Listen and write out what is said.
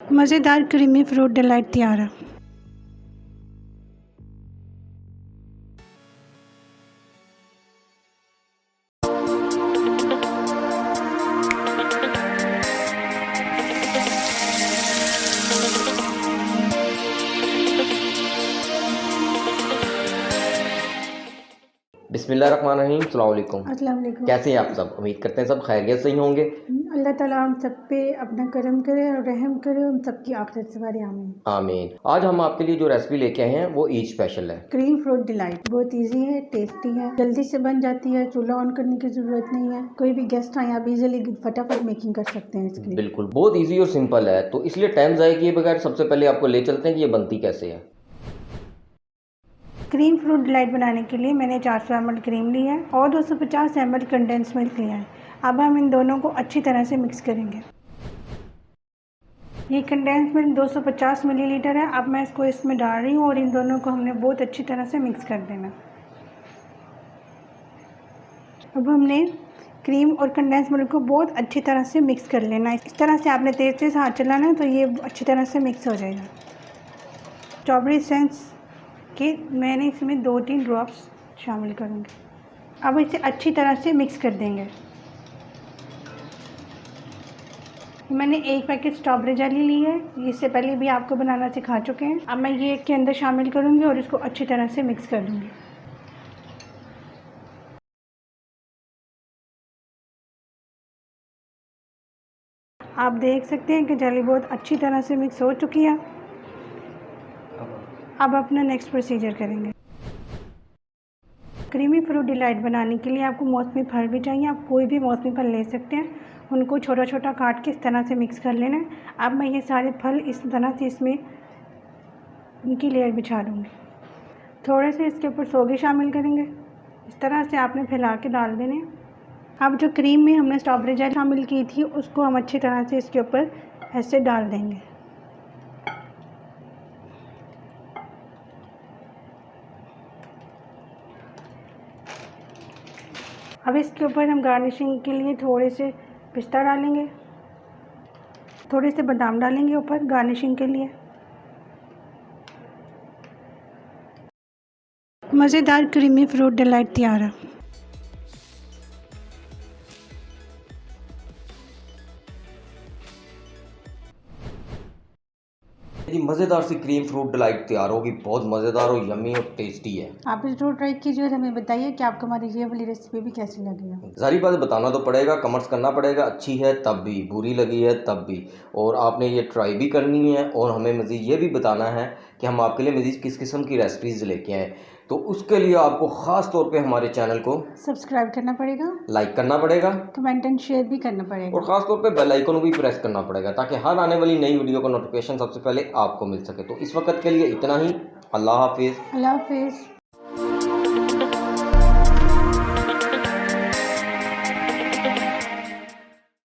मज़ेदार creamy fruit delight तैयार है। बिस्मिल्लाहिर्रहमानिर्रहीम, अस्सलाम वालेकुम। अस्सलाम वालेकुम। कैसे हैं आप सब? उम्मीद करते हैं सब खैरियत से ही होंगे। अल्लाह ताला हम सब पे अपना करम करे और रहम करे, हम सबकी आखिरत से बारी आमीन। आमीन। आज हम आपके लिए जो रेसिपी लेके आए हैं वो ईद स्पेशल है। क्रीम फ्रूट डिलाइट बहुत इजी है, टेस्टी है, जल्दी से बन जाती है, चूल्हा ऑन करने की ज़रूरत नहीं है। कोई भी गेस्ट आए आप इजीली फटाफट मेकिंग कर सकते हैं इसके लिए। बिल्कुल, बहुत इजी और सिंपल है, तो इसलिए टाइम ज़ाया किए बगैर सबसे पहले आपको ले चलते हैं कि ये बनती कैसे है। क्रीम फ्रूट डिलाइट बनाने के लिए मैंने 400 ml क्रीम ली है और 250 ml कंडेंस मिल्क लिया है। अब हम इन दोनों को अच्छी तरह से मिक्स करेंगे। ये कंडेंस मिल्क 250 मिलीलीटर है। अब मैं इसको इसमें डाल रही हूँ और इन दोनों को हमने बहुत अच्छी तरह से मिक्स कर देना। अब हमने क्रीम और कंडेंस मिल्क को बहुत अच्छी तरह से मिक्स कर लेना है। इस तरह से आपने तेज़ तेज़ हाथ चलाना है तो ये अच्छी तरह से मिक्स हो जाएगा। स्ट्रॉबेरी एसेंस के मैंने इसमें 2-3 ड्रॉप्स शामिल करूँगी। अब इसे अच्छी तरह से मिक्स कर देंगे। मैंने 1 पैकेट स्ट्रॉबेरी जेली ली है, इससे पहले भी आपको बनाना सिखा चुके हैं। अब मैं ये के अंदर शामिल करूँगी और इसको अच्छी तरह से मिक्स कर दूँगी। आप देख सकते हैं कि जेली बहुत अच्छी तरह से मिक्स हो चुकी है। अब अपना नेक्स्ट प्रोसीजर करेंगे। क्रीमी फ्रूट डिलाइट बनाने के लिए आपको मौसमी फल भी चाहिए। आप कोई भी मौसमी फल ले सकते हैं, उनको छोटा छोटा काट के इस तरह से मिक्स कर लेना है। अब मैं ये सारे फल इस तरह से इसमें इनकी लेयर बिछा दूँगी। थोड़े से इसके ऊपर सोगे शामिल करेंगे। इस तरह से आपने फैला के डाल देने। अब जो क्रीम में हमने स्ट्रॉबेरी जेल शामिल की थी उसको हम अच्छी तरह से इसके ऊपर ऐसे डाल देंगे। अब इसके ऊपर हम गार्निशिंग के लिए थोड़े से पिस्ता डालेंगे, थोड़े से बादाम डालेंगे ऊपर गार्निशिंग के लिए। मज़ेदार क्रीमी फ्रूट डिलाइट तैयार है। जी, मज़ेदार सी क्रीम फ्रूट डिलाइट तैयार होगी। बहुत मज़ेदार और यम्मी और टेस्टी है। आप इस जरूर ट्राई कीजिए और हमें बताइए कि आपको हमारी ये वाली रेसिपी भी कैसी लगी है। सारी बातें बताना तो पड़ेगा, कमेंट्स करना पड़ेगा, अच्छी है तब भी, बुरी लगी है तब भी, और आपने ये ट्राई भी करनी है और हमें मज़ीद ये भी बताना है कि हम आपके लिए मज़ीद किस किस्म की रेसिपीज़ लेके आएँ। तो उसके लिए आपको ख़ास तौर पे हमारे चैनल को सब्सक्राइब करना पड़ेगा, लाइक करना पड़ेगा, कमेंट एंड शेयर भी करना पड़ेगा और ख़ास तौर पे बेल आइकन भी प्रेस करना पड़ेगा ताकि हर आने वाली नई वीडियो का नोटिफिकेशन सबसे पहले आपको मिल सके। तो इस वक्त के लिए इतना ही। अल्लाह हाफिज़। अल्लाह हाफिज़।